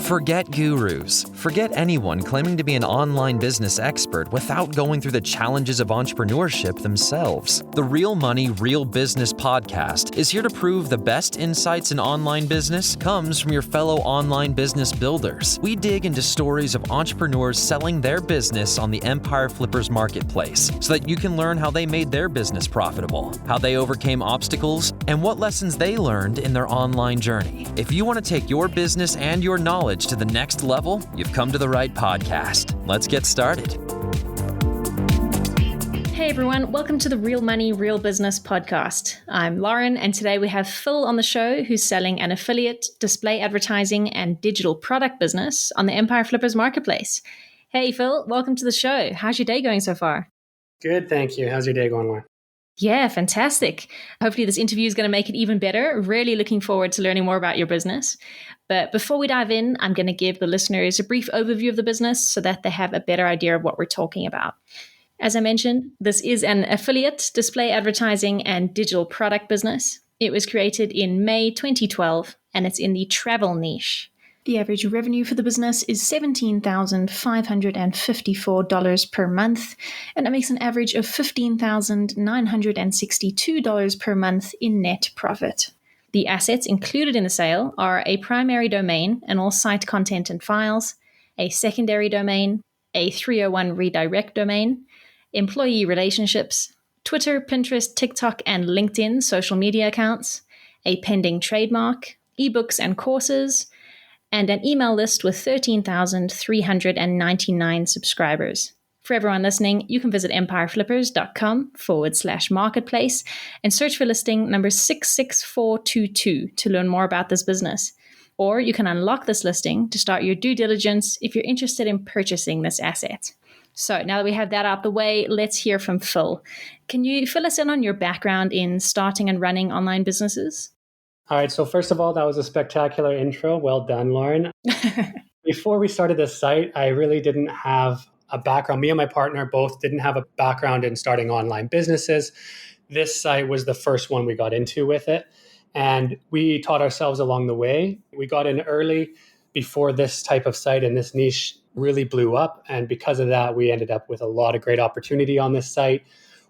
Forget gurus. Forget anyone claiming to be an online business expert without going through the challenges of entrepreneurship themselves. The Real Money, Real Business podcast is here to prove the best insights in online business comes from your fellow online business builders. We dig into stories of entrepreneurs selling their business on the Empire Flippers marketplace so that you can learn how they made their business profitable, how they overcame obstacles, and what lessons they learned in their online journey. If you want to take your business and your knowledge to the next level, you've come to the right podcast. Let's get started. Hey everyone, welcome to the Real Money, Real Business podcast. I'm Lauren, and today we have Phil on the show, who's selling an affiliate, display advertising, and digital product business on the Empire Flippers marketplace. Hey Phil, welcome to the show. How's your day going so far? Good, thank you. How's your day going, Lauren? Yeah, fantastic. Hopefully this interview is going to make it even better. Really looking forward to learning more about your business. But before we dive in, I'm going to give the listeners a brief overview of the business so that they have a better idea of what we're talking about. As I mentioned, this is an affiliate, display advertising, and digital product business. It was created in May 2012, and it's in the travel niche. The average revenue for the business is $17,554 per month, and that makes an average of $15,962 per month in net profit. The assets included in the sale are a primary domain and all site content and files, a secondary domain, a 301 redirect domain, employee relationships, Twitter, Pinterest, TikTok, and LinkedIn social media accounts, a pending trademark, ebooks and courses, and an email list with 13,399 subscribers. For everyone listening, you can visit empireflippers.com/marketplace and search for listing number 66422 to learn more about this business. Or you can unlock this listing to start your due diligence if you're interested in purchasing this asset. So now that we have that out the way, let's hear from Phil. Can you fill us in on your background in starting and running online businesses? All right, so first of all, that was a spectacular intro. Well done, Lauren. Before we started this site, I really didn't have a background. Me and my partner both didn't have a background in starting online businesses. This site was the first one we got into with it, and we taught ourselves along the way. We got in early before this type of site and this niche really blew up, and because of that, we ended up with a lot of great opportunity on this site.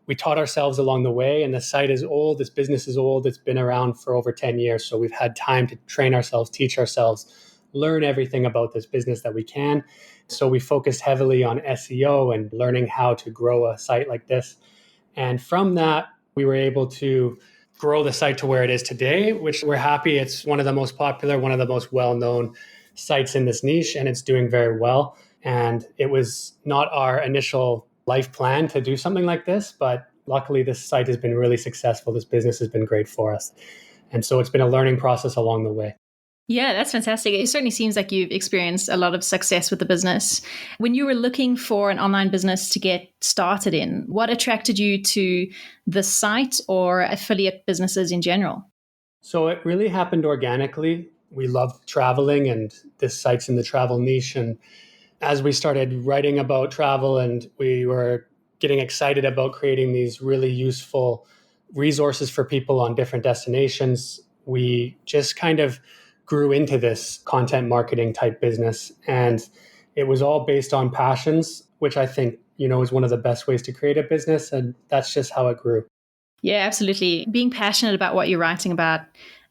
We taught ourselves along the way, and the site is old. This business is old. It's been around for over 10 years. So we've had time to train ourselves, teach ourselves, learn everything about this business that we can. So we focused heavily on SEO and learning how to grow a site like this. And from that, we were able to grow the site to where it is today, which we're happy. It's one of the most popular, one of the most well-known sites in this niche, and it's doing very well. And it was not our initial life plan to do something like this, but luckily this site has been really successful. This business has been great for us. And so it's been a learning process along the way. Yeah, that's fantastic. It certainly seems like you've experienced a lot of success with the business. When you were looking for an online business to get started in, what attracted you to the site or affiliate businesses in general? So it really happened organically. We love traveling, and this site's in the travel niche. And as we started writing about travel and we were getting excited about creating these really useful resources for people on different destinations, we just kind of grew into this content marketing type business. And it was all based on passions, which I think, is one of the best ways to create a business. And that's just how it grew. Yeah, absolutely. Being passionate about what you're writing about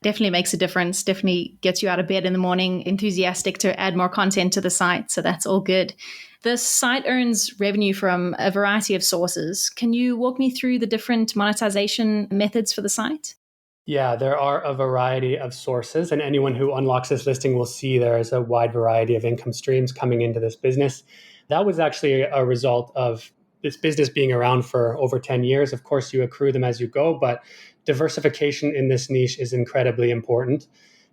definitely makes a difference, definitely gets you out of bed in the morning, enthusiastic to add more content to the site. So that's all good. The site earns revenue from a variety of sources. Can you walk me through the different monetization methods for the site? Yeah, there are a variety of sources, and anyone who unlocks this listing will see there is a wide variety of income streams coming into this business. That was actually a result of this business being around for over 10 years. Of course, you accrue them as you go, but diversification in this niche is incredibly important.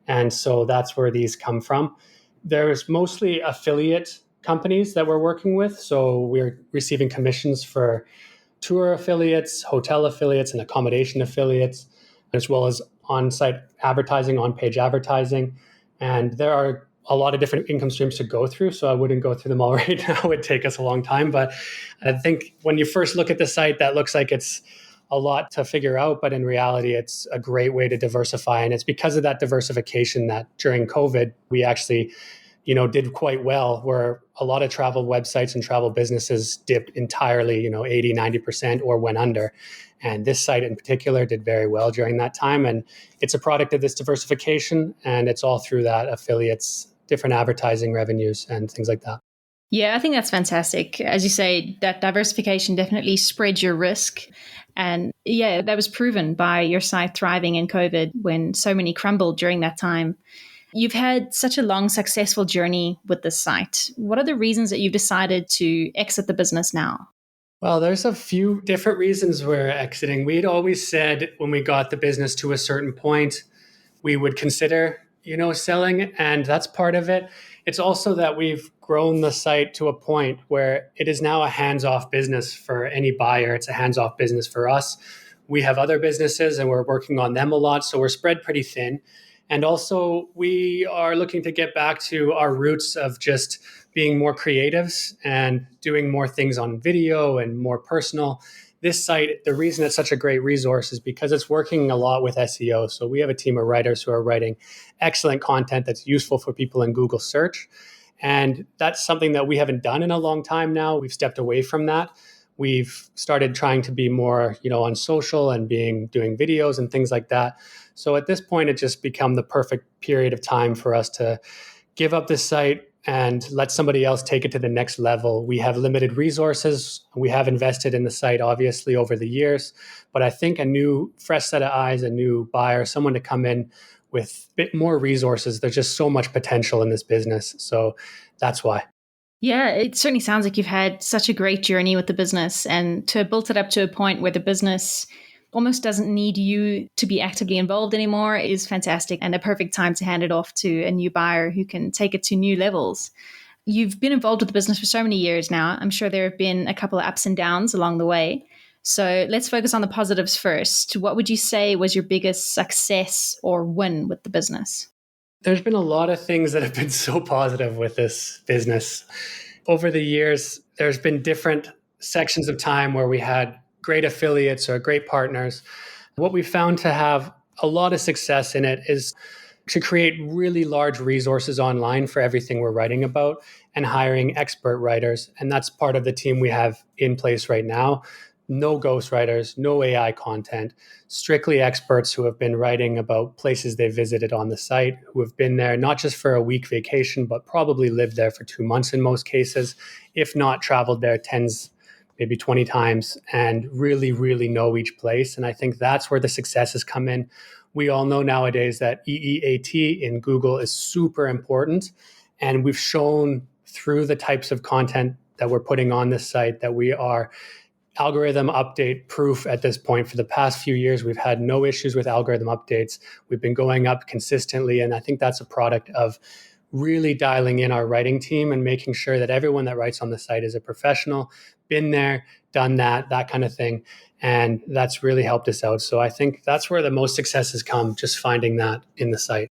And so that's where these come from. There's mostly affiliate companies that we're working with. So we're receiving commissions for tour affiliates, hotel affiliates, and accommodation affiliates, as well as on-site advertising, on-page advertising. And there are a lot of different income streams to go through. So I wouldn't go through them all right now. It would take us a long time. But I think when you first look at the site, that looks like it's a lot to figure out. But in reality, it's a great way to diversify. And it's because of that diversification that during COVID, we actually did quite well, where a lot of travel websites and travel businesses dipped entirely, 80, 90% or went under. And this site in particular did very well during that time. And it's a product of this diversification, and it's all through that affiliates, different advertising revenues and things like that. Yeah, I think that's fantastic. As you say, that diversification definitely spreads your risk. And yeah, that was proven by your site thriving in COVID when so many crumbled during that time. You've had such a long, successful journey with this site. What are the reasons that you've decided to exit the business now? Well, there's a few different reasons we're exiting. We'd always said when we got the business to a certain point, we would consider, selling, and that's part of it. It's also that we've grown the site to a point where it is now a hands-off business for any buyer. It's a hands-off business for us. We have other businesses and we're working on them a lot, so we're spread pretty thin. And also, we are looking to get back to our roots of just being more creatives and doing more things on video and more personal. This site, the reason it's such a great resource is because it's working a lot with SEO. So we have a team of writers who are writing excellent content that's useful for people in Google search. And that's something that we haven't done in a long time now. We've stepped away from that. We've started trying to be more, on social and doing videos and things like that. So at this point, it just become the perfect period of time for us to give up this site and let somebody else take it to the next level. We have limited resources. We have invested in the site, obviously, over the years. But I think a new, fresh set of eyes, a new buyer, someone to come in with a bit more resources. There's just so much potential in this business. So that's why. Yeah, it certainly sounds like you've had such a great journey with the business, and to have built it up to a point where the business almost doesn't need you to be actively involved anymore is fantastic, and a perfect time to hand it off to a new buyer who can take it to new levels. You've been involved with the business for so many years now. I'm sure there have been a couple of ups and downs along the way. So let's focus on the positives first. What would you say was your biggest success or win with the business? There's been a lot of things that have been so positive with this business. Over the years, there's been different sections of time where we had great affiliates or great partners. What we found to have a lot of success in it is to create really large resources online for everything we're writing about and hiring expert writers. And that's part of the team we have in place right now. No ghostwriters, no AI content, strictly experts who have been writing about places they visited on the site, who have been there not just for a week vacation, but probably lived there for 2 months in most cases, if not traveled there tens, maybe 20 times, and really, really know each place. And I think that's where the successes come in. We all know nowadays that EEAT in Google is super important. And we've shown through the types of content that we're putting on this site that we are algorithm update proof at this point. For the past few years, we've had no issues with algorithm updates. We've been going up consistently. And I think that's a product of really dialing in our writing team and making sure that everyone that writes on the site is a professional, been there, done that kind of thing. And that's really helped us out. So I think that's where the most success has come, just finding that in the site.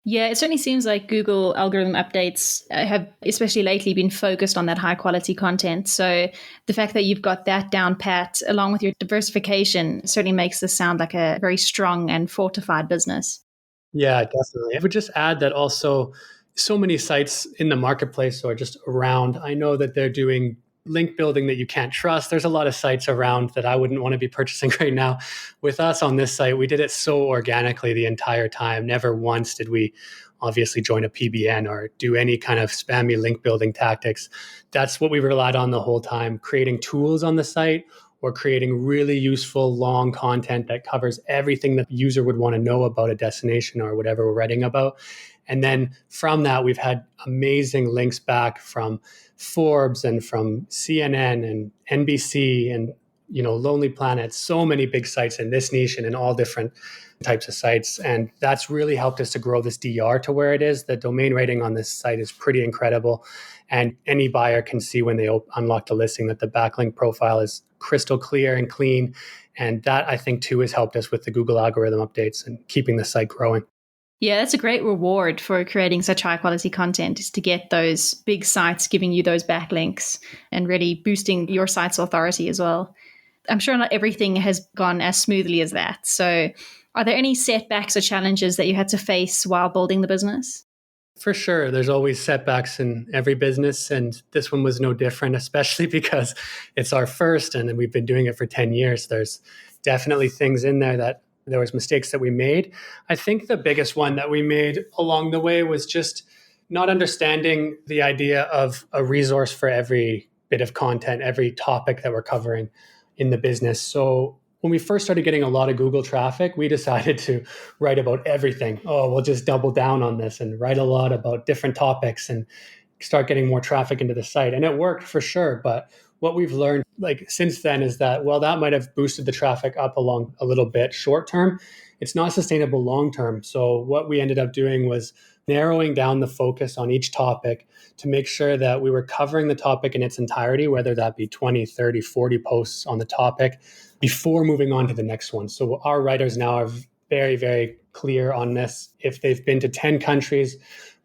Yeah, it certainly seems like Google algorithm updates have, especially lately, been focused on that high quality content. So the fact that you've got that down pat, along with your diversification, certainly makes this sound like a very strong and fortified business. Yeah, definitely. I would just add that also so many sites in the marketplace or just around, I know that they're doing link building that you can't trust. There's a lot of sites around that I wouldn't want to be purchasing right now. With us on this site, we did it so organically the entire time. Never once did we obviously join a PBN or do any kind of spammy link building tactics. That's what we relied on the whole time, creating tools on the site or creating really useful long content that covers everything that the user would want to know about a destination or whatever we're writing about. And then from that, we've had amazing links back from Forbes and from CNN and NBC and, Lonely Planet, so many big sites in this niche and in all different types of sites. And that's really helped us to grow this DR to where it is. The domain rating on this site is pretty incredible. And any buyer can see when they unlock the listing that the backlink profile is crystal clear and clean. And that, I think, too, has helped us with the Google algorithm updates and keeping the site growing. Yeah, that's a great reward for creating such high quality content, is to get those big sites giving you those backlinks and really boosting your site's authority as well. I'm sure not everything has gone as smoothly as that. So are there any setbacks or challenges that you had to face while building the business? For sure. There's always setbacks in every business. And this one was no different, especially because it's our first and we've been doing it for 10 years. There's definitely things in there that there was mistakes that we made. I think the biggest one that we made along the way was just not understanding the idea of a resource for every bit of content, every topic that we're covering in the business. So when we first started getting a lot of Google traffic, we decided to write about everything. Oh, we'll just double down on this and write a lot about different topics and start getting more traffic into the site. And it worked for sure. But what we've learned since then is that, well, that might have boosted the traffic up along a little bit short term. It's not sustainable long term. So what we ended up doing was narrowing down the focus on each topic to make sure that we were covering the topic in its entirety, whether that be 20, 30, 40 posts on the topic before moving on to the next one. So our writers now are very, very clear on this. If they've been to 10 countries,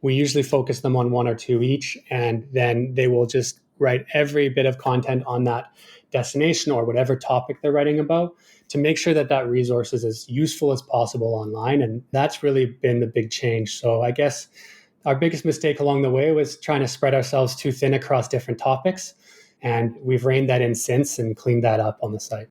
we usually focus them on one or two each, and then they will just write every bit of content on that destination or whatever topic they're writing about to make sure that that resource is as useful as possible online. And that's really been the big change. So I guess our biggest mistake along the way was trying to spread ourselves too thin across different topics. And we've reined that in since and cleaned that up on the site.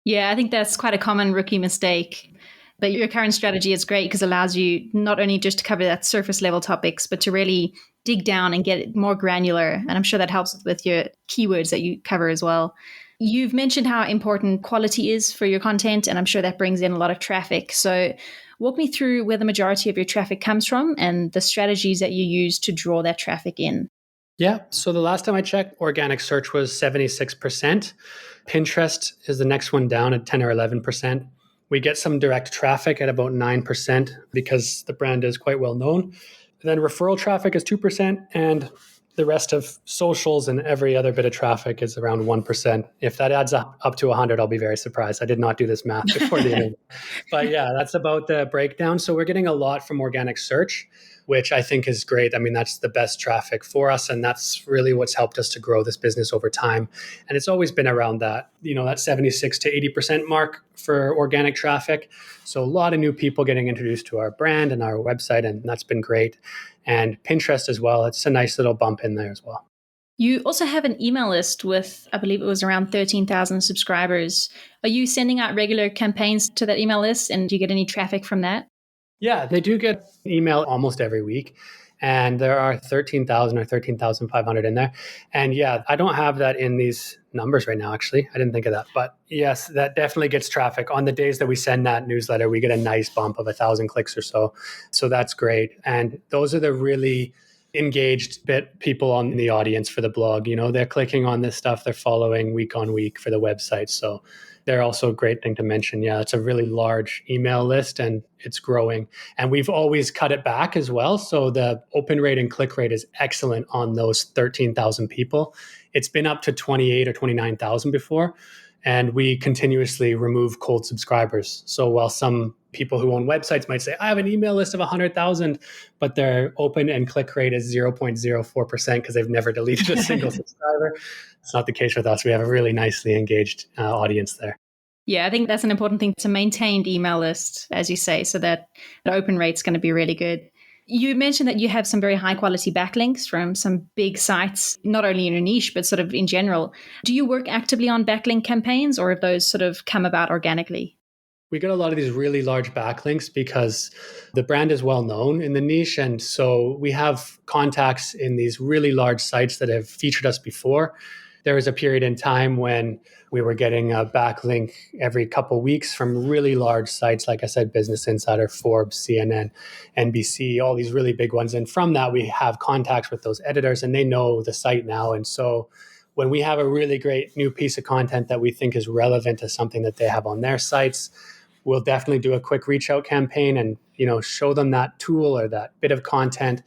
Yeah, I think that's quite a common rookie mistake. But your current strategy is great because it allows you not only just to cover that surface level topics, but to really dig down and get more granular. And I'm sure that helps with your keywords that you cover as well. You've mentioned how important quality is for your content, and I'm sure that brings in a lot of traffic. So walk me through where the majority of your traffic comes from and the strategies that you use to draw that traffic in. Yeah. So the last time I checked, organic search was 76%. Pinterest is the next one down at 10 or 11%. We get some direct traffic at about 9% because the brand is quite well known. And then referral traffic is 2%, and the rest of socials and every other bit of traffic is around 1%. If that adds up to 100, I'll be very surprised. I did not do this math before the interview. But yeah, that's about the breakdown. So we're getting a lot from organic search, which I think is great. I mean, that's the best traffic for us. And that's really what's helped us to grow this business over time. And it's always been around that, that 76 to 80% mark for organic traffic. So a lot of new people getting introduced to our brand and our website, and that's been great. And Pinterest as well. It's a nice little bump in there as well. You also have an email list with, I believe it was around 13,000 subscribers. Are you sending out regular campaigns to that email list, and do you get any traffic from that? Yeah, they do get email almost every week. And there are 13,000 or 13,500 in there. And yeah, I don't have that in these numbers right now, actually. I didn't think of that. But yes, that definitely gets traffic. On the days that we send that newsletter, we get a nice bump of 1,000 clicks or so. So that's great. And those are the really engaged people on the audience for the blog. They're clicking on this stuff. They're following week on week for the website. So they're also a great thing to mention. Yeah, it's a really large email list and it's growing. And we've always cut it back as well. So the open rate and click rate is excellent on those 13,000 people. It's been up to 28 or 29,000 before. And we continuously remove cold subscribers. So while some people who own websites might say, I have an email list of 100,000, but their open and click rate is 0.04% because they've never deleted a single subscriber. It's not the case with us. We have a really nicely engaged audience there. Yeah, I think that's an important thing to maintain the email list, as you say, so that the open rate's going to be really good. You mentioned that you have some very high quality backlinks from some big sites, not only in your niche, but sort of in general. Do you work actively on backlink campaigns, or have those sort of come about organically? We get a lot of these really large backlinks because the brand is well known in the niche. And so we have contacts in these really large sites that have featured us before. There was a period in time when we were getting a backlink every couple of weeks from really large sites, like I said, Business Insider, Forbes, CNN, NBC, all these really big ones. And from that, we have contacts with those editors and they know the site now. And so when we have a really great new piece of content that we think is relevant to something that they have on their sites, we'll definitely do a quick reach out campaign and, show them that tool or that bit of content.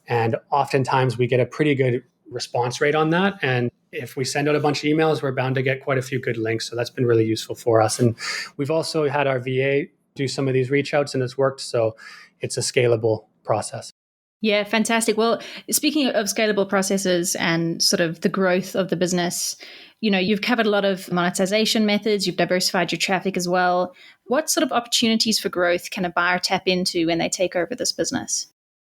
And oftentimes we get a pretty good response rate on that. And if we send out a bunch of emails, we're bound to get quite a few good links. So that's been really useful for us. And we've also had our VA do some of these reach outs and it's worked. So it's a scalable process. Yeah, fantastic. Well, speaking of scalable processes and sort of the growth of the business, you've covered a lot of monetization methods. You've diversified your traffic as well. What sort of opportunities for growth can a buyer tap into when they take over this business?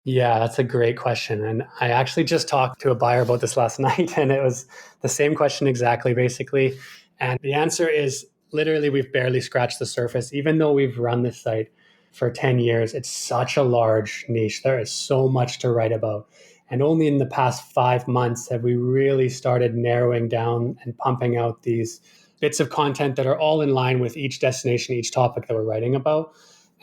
Yeah, that's a great question. And I actually just talked to a buyer about this last night, and it was the same question exactly, basically. And the answer is literally we've barely scratched the surface. Even though we've run this site for 10 years, it's such a large niche. There is so much to write about. And only in the past 5 months have we really started narrowing down and pumping out these bits of content that are all in line with each destination, each topic that we're writing about.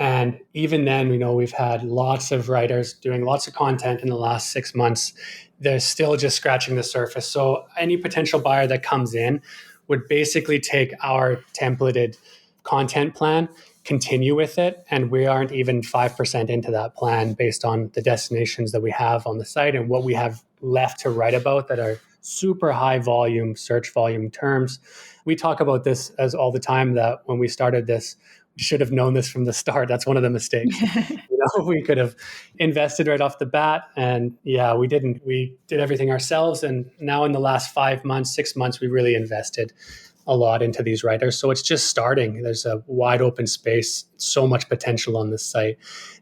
And even then, we've had lots of writers doing lots of content in the last 6 months. They're still just scratching the surface. So any potential buyer that comes in would basically take our templated content plan, continue with it, and we aren't even 5% into that plan based on the destinations that we have on the site and what we have left to write about that are super high volume, search volume terms. We talk about this as all the time that when we started this, we should have known this from the start. That's one of the mistakes. We could have invested right off the bat. And yeah, we didn't. We did everything ourselves. And now in the last 5 months, 6 months, we really invested a lot into these writers. So it's just starting. There's a wide open space, so much potential on this site.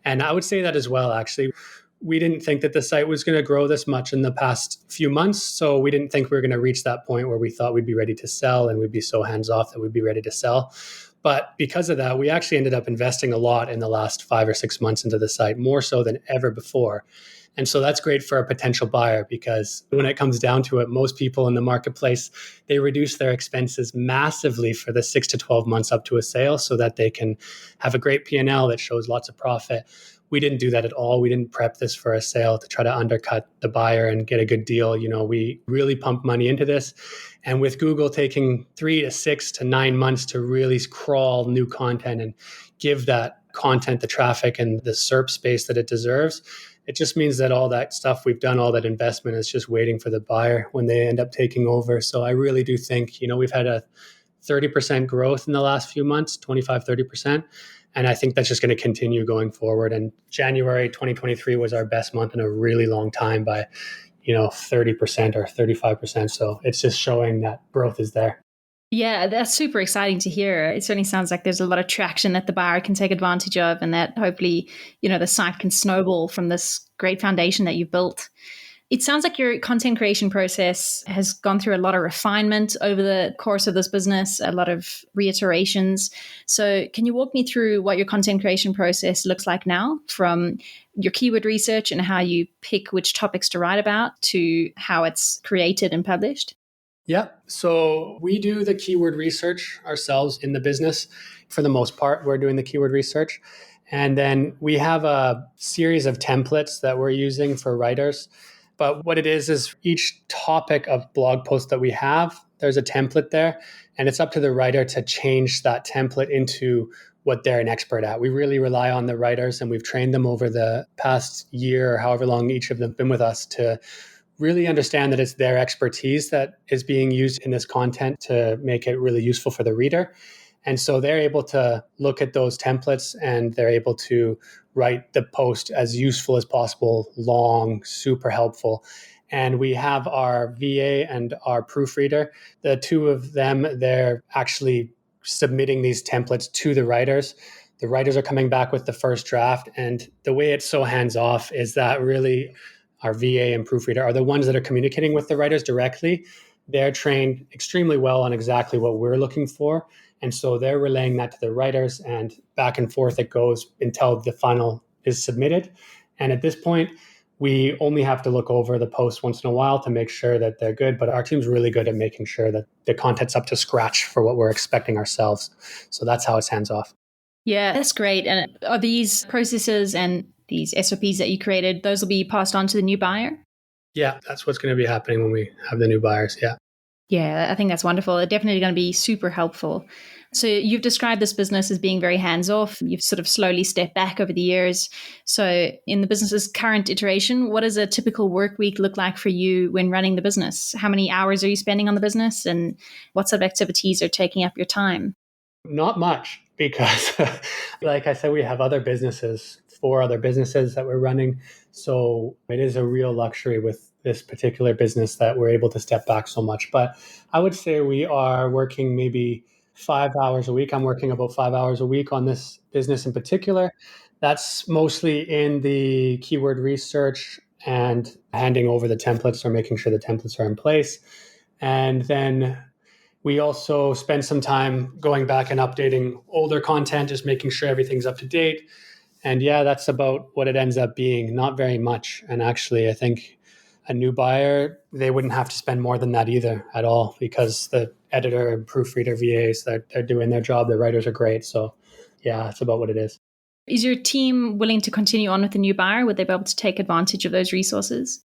And I would say that as well, actually. We didn't think that the site was going to grow this much in the past few months. So we didn't think we were going to reach that point where we thought we'd be ready to sell and we'd be so hands off that we'd be ready to sell. But because of that, we actually ended up investing a lot in the last 5 or 6 months into the site, more so than ever before. And so that's great for a potential buyer because when it comes down to it, most people in the marketplace, they reduce their expenses massively for the 6 to 12 months up to a sale so that they can have a great P&L that shows lots of profit. We didn't do that at all. We didn't prep this for a sale to try to undercut the buyer and get a good deal. We really pumped money into this. And with Google taking 3 to 6 to 9 months to really crawl new content and give that content the traffic and the SERP space that it deserves, it just means that all that stuff we've done, all that investment is just waiting for the buyer when they end up taking over. So I really do think, we've had a 30% growth in the last few months, 25, 30%. And I think that's just going to continue going forward. And January 2023 was our best month in a really long time by, 30% or 35%. So it's just showing that growth is there. Yeah, that's super exciting to hear. It certainly sounds like there's a lot of traction that the buyer can take advantage of and that hopefully, the site can snowball from this great foundation that you've built. It sounds like your content creation process has gone through a lot of refinement over the course of this business, a lot of reiterations. So can you walk me through what your content creation process looks like now, from your keyword research and how you pick which topics to write about to how it's created and published? Yeah. So we do the keyword research ourselves in the business. For the most part, we're doing the keyword research. And then we have a series of templates that we're using for writers. But what it is each topic of blog post that we have, there's a template there, and it's up to the writer to change that template into what they're an expert at. We really rely on the writers, and we've trained them over the past year or however long each of them have been with us to really understand that it's their expertise that is being used in this content to make it really useful for the reader. And so they're able to look at those templates and they're able to write the post as useful as possible, long, super helpful. And we have our VA and our proofreader. The two of them, they're actually submitting these templates to the writers. The writers are coming back with the first draft. And the way it's so hands off is that really our VA and proofreader are the ones that are communicating with the writers directly. They're trained extremely well on exactly what we're looking for. And so they're relaying that to the writers, and back and forth it goes until the final is submitted. And at this point, we only have to look over the posts once in a while to make sure that they're good. But our team's really good at making sure that the content's up to scratch for what we're expecting ourselves. So that's how it's hands off. Yeah, that's great. And are these processes and these SOPs that you created, those will be passed on to the new buyer? Yeah, that's what's going to be happening when we have the new buyers. Yeah. Yeah, I think that's wonderful. It's definitely going to be super helpful. So you've described this business as being very hands-off. You've sort of slowly stepped back over the years. So in the business's current iteration, what does a typical work week look like for you when running the business? How many hours are you spending on the business, and what sort of activities are taking up your time? Not much, because like I said, we have other businesses, 4 other businesses that we're running. So it is a real luxury with this particular business that we're able to step back so much. But I would say we are working maybe 5 hours a week. I'm working about 5 hours a week on this business in particular. That's mostly in the keyword research and handing over the templates or making sure the templates are in place. And then we also spend some time going back and updating older content, just making sure everything's up to date. And yeah, that's about what it ends up being. Not very much. And actually, I think a new buyer, they wouldn't have to spend more than that either at all, because the editor and proofreader VAs, they're doing their job. The writers are great. So yeah, that's about what it is. Is your team willing to continue on with the new buyer? Would they be able to take advantage of those resources?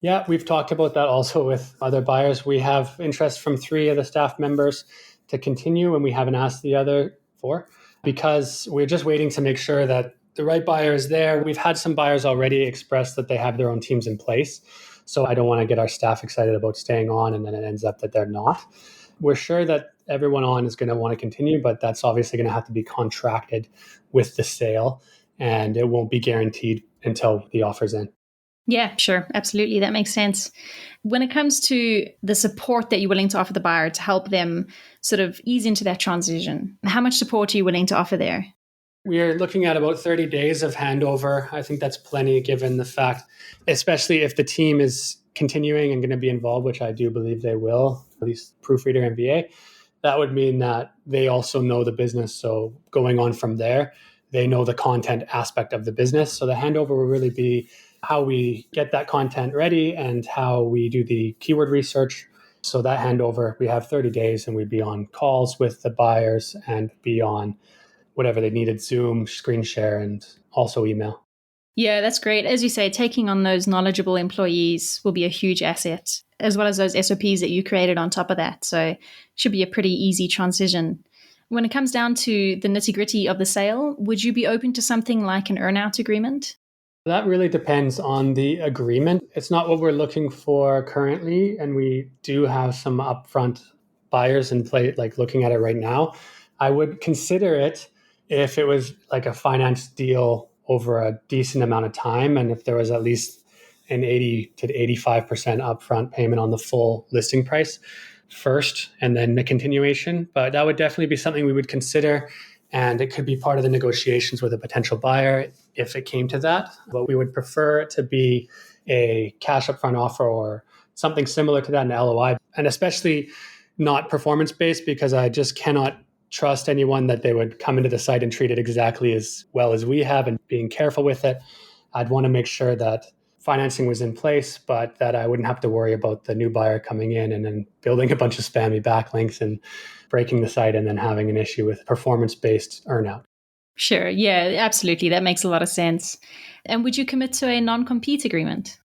Yeah, we've talked about that also with other buyers. We have interest from 3 of the staff members to continue, and we haven't asked the other 4 because we're just waiting to make sure that the right buyer is there. We've had some buyers already express that they have their own teams in place. So I don't want to get our staff excited about staying on and then it ends up that they're not. We're sure that everyone on is going to want to continue, but that's obviously going to have to be contracted with the sale, and it won't be guaranteed until the offer's in. Yeah, sure. Absolutely. That makes sense. When it comes to the support that you're willing to offer the buyer to help them sort of ease into that transition, how much support are you willing to offer there? We're looking at about 30 days of handover. I think that's plenty given the fact, especially if the team is continuing and going to be involved, which I do believe they will, at least proofreader and VA. That would mean that they also know the business. So going on from there, they know the content aspect of the business. So the handover will really be how we get that content ready and how we do the keyword research. So that handover, we have 30 days and we'd be on calls with the buyers and be on whatever they needed, Zoom, screen share, and also email. Yeah, that's great. As you say, taking on those knowledgeable employees will be a huge asset, as well as those SOPs that you created on top of that. So it should be a pretty easy transition. When it comes down to the nitty-gritty of the sale, would you be open to something like an earnout agreement? That really depends on the agreement. It's not what we're looking for currently, and we do have some upfront buyers in play, like looking at it right now. I would consider it if it was like a finance deal over a decent amount of time, and if there was at least an 80 to 85% upfront payment on the full listing price first, and then the continuation. But that would definitely be something we would consider. And it could be part of the negotiations with a potential buyer if it came to that. But we would prefer it to be a cash upfront offer or something similar to that in LOI, and especially not performance-based, because I just cannot trust anyone that they would come into the site and treat it exactly as well as we have and being careful with it. I'd want to make sure that financing was in place, but that I wouldn't have to worry about the new buyer coming in and then building a bunch of spammy backlinks and breaking the site and then having an issue with performance-based earnout. Sure. Yeah, absolutely. That makes a lot of sense. And would you commit to a non-compete agreement?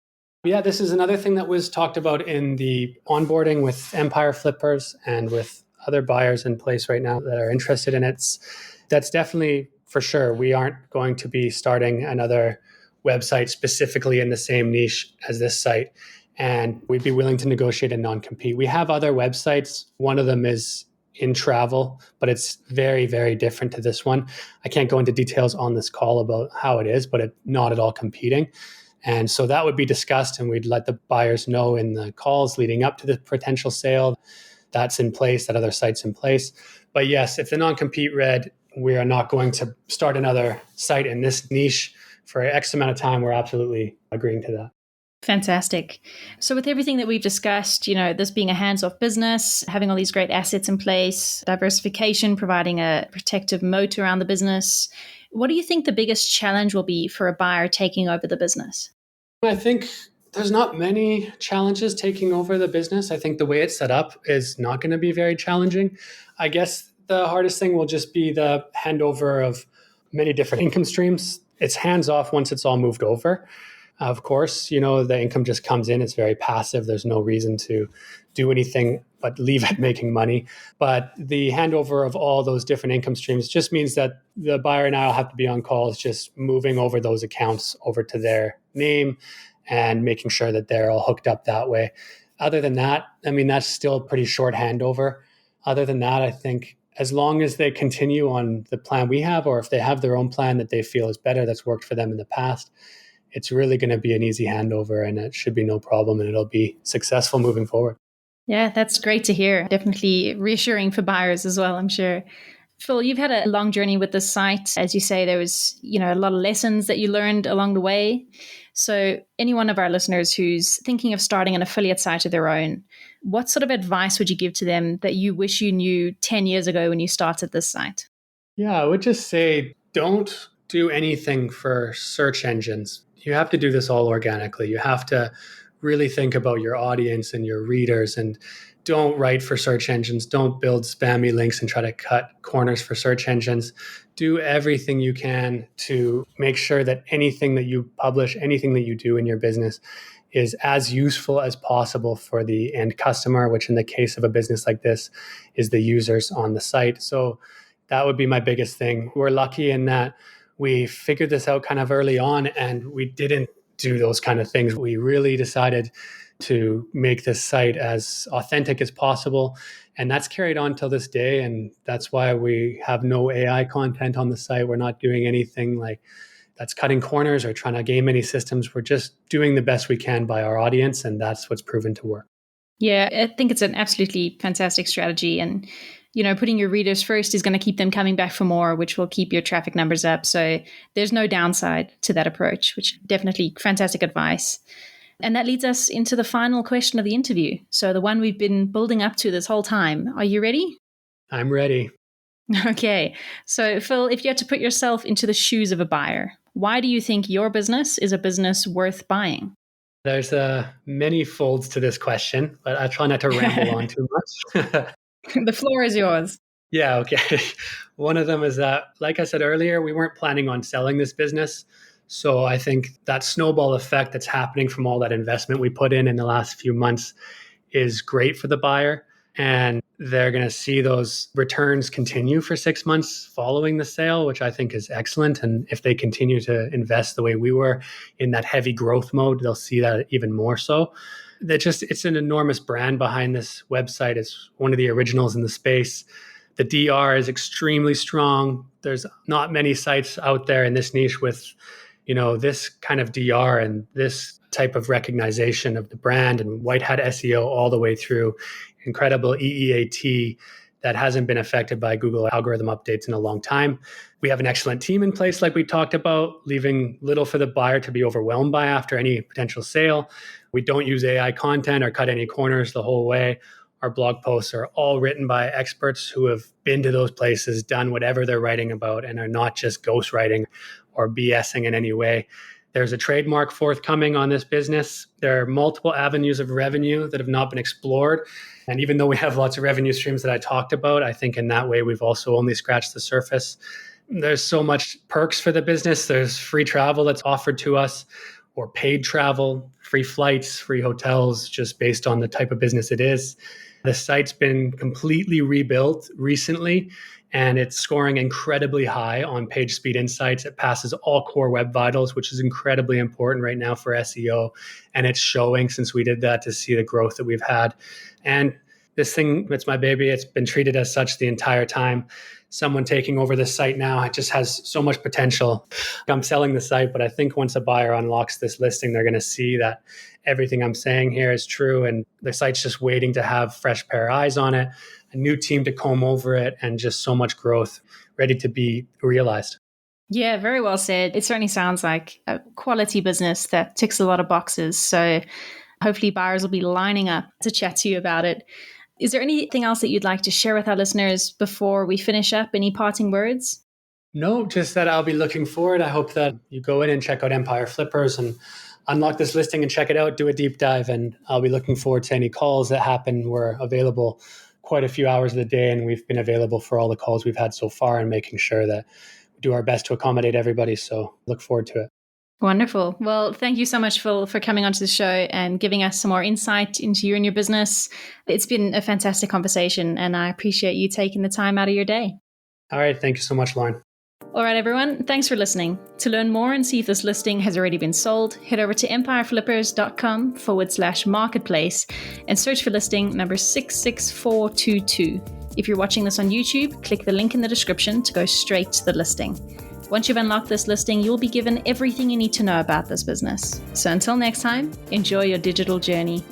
Yeah, this is another thing that was talked about in the onboarding with Empire Flippers and with other buyers in place right now that are interested in it. That's definitely for sure. We aren't going to be starting another website specifically in the same niche as this site. And we'd be willing to negotiate a non-compete. We have other websites. One of them is in travel, but it's very, very different to this one. I can't go into details on this call about how it is, but it's not at all competing. And so that would be discussed, and we'd let the buyers know in the calls leading up to the potential sale. That's in place, that other site's in place. But yes, if the non-compete read, we are not going to start another site in this niche for X amount of time, we're absolutely agreeing to that. Fantastic. So with everything that we've discussed, this being a hands-off business, having all these great assets in place, diversification, providing a protective moat around the business, what do you think the biggest challenge will be for a buyer taking over the business? I think there's not many challenges taking over the business. I think the way it's set up is not going to be very challenging. I guess the hardest thing will just be the handover of many different income streams. It's hands off once it's all moved over. Of course, the income just comes in. It's very passive. There's no reason to do anything but leave it making money. But the handover of all those different income streams just means that the buyer and I will have to be on calls, just moving over those accounts over to their name and making sure that they're all hooked up that way. Other than that, that's still a pretty short handover. Other than that, I think as long as they continue on the plan we have, or if they have their own plan that they feel is better, that's worked for them in the past, it's really going to be an easy handover, and it should be no problem, and it'll be successful moving forward. Yeah, that's great to hear. Definitely reassuring for buyers as well, I'm sure. Phil, you've had a long journey with this site. As you say, there was, a lot of lessons that you learned along the way. So any one of our listeners who's thinking of starting an affiliate site of their own, what sort of advice would you give to them that you wish you knew 10 years ago when you started this site? Yeah, I would just say don't do anything for search engines. You have to do this all organically. You have to really think about your audience and your readers, and don't write for search engines. Don't build spammy links and try to cut corners for search engines. Do everything you can to make sure that anything that you publish, anything that you do in your business is as useful as possible for the end customer, which in the case of a business like this is the users on the site. So that would be my biggest thing. We're lucky in that we figured this out kind of early on, and we didn't do those kind of things. We really decided to make this site as authentic as possible. And that's carried on till this day. And that's why we have no AI content on the site. We're not doing anything like that's cutting corners or trying to game any systems. We're just doing the best we can by our audience. And that's what's proven to work. Yeah, I think it's an absolutely fantastic strategy. And, putting your readers first is going to keep them coming back for more, which will keep your traffic numbers up. So there's no downside to that approach, which definitely fantastic advice. And that leads us into the final question of the interview. So the one we've been building up to this whole time. Are you ready? I'm ready. Okay. So Phil, if you had to put yourself into the shoes of a buyer, why do you think your business is a business worth buying? There's many folds to this question, but I try not to ramble on too much. The floor is yours. Yeah, okay. One of them is that, like I said earlier, we weren't planning on selling this business. So I think that snowball effect that's happening from all that investment we put in the last few months is great for the buyer. And they're going to see those returns continue for 6 months following the sale, which I think is excellent. And if they continue to invest the way we were in that heavy growth mode, they'll see that even more so. It's an enormous brand behind this website. It's one of the originals in the space. The DR is extremely strong. There's not many sites out there in this niche with, this kind of DR and this type of recognition of the brand and white hat SEO all the way through incredible EEAT that hasn't been affected by Google algorithm updates in a long time. We have an excellent team in place, like we talked about, leaving little for the buyer to be overwhelmed by after any potential sale. We don't use AI content or cut any corners the whole way. Our blog posts are all written by experts who have been to those places, done whatever they're writing about, and are not just ghostwriting or BSing in any way. There's a trademark forthcoming on this business. There are multiple avenues of revenue that have not been explored. And even though we have lots of revenue streams that I talked about, I think in that way, we've also only scratched the surface. There's so much perks for the business. There's free travel that's offered to us, or paid travel, free flights, free hotels, just based on the type of business it is. The site's been completely rebuilt recently, and it's scoring incredibly high on page speed insights. It passes all core web vitals, which is incredibly important right now for SEO. And it's showing since we did that to see the growth that we've had. And this thing, it's my baby. It's been treated as such the entire time. Someone taking over this site now, it just has so much potential. I'm selling the site, but I think once a buyer unlocks this listing, they're going to see that everything I'm saying here is true. And the site's just waiting to have fresh pair of eyes on it, a new team to comb over it, and just so much growth ready to be realized. Yeah, very well said. It certainly sounds like a quality business that ticks a lot of boxes. So hopefully buyers will be lining up to chat to you about it. Is there anything else that you'd like to share with our listeners before we finish up? Any parting words? No, just that I'll be looking forward. I hope that you go in and check out Empire Flippers and unlock this listing and check it out, do a deep dive. And I'll be looking forward to any calls that happen. We're available quite a few hours of the day, and we've been available for all the calls we've had so far and making sure that we do our best to accommodate everybody. So look forward to it. Wonderful. Well, thank you so much, Phil, for coming onto the show and giving us some more insight into you and your business. It's been a fantastic conversation, and I appreciate you taking the time out of your day. All right. Thank you so much, Lauren. All right, everyone. Thanks for listening. To learn more and see if this listing has already been sold, head over to empireflippers.com/marketplace and search for listing number 66422. If you're watching this on YouTube, click the link in the description to go straight to the listing. Once you've unlocked this listing, you'll be given everything you need to know about this business. So until next time, enjoy your digital journey.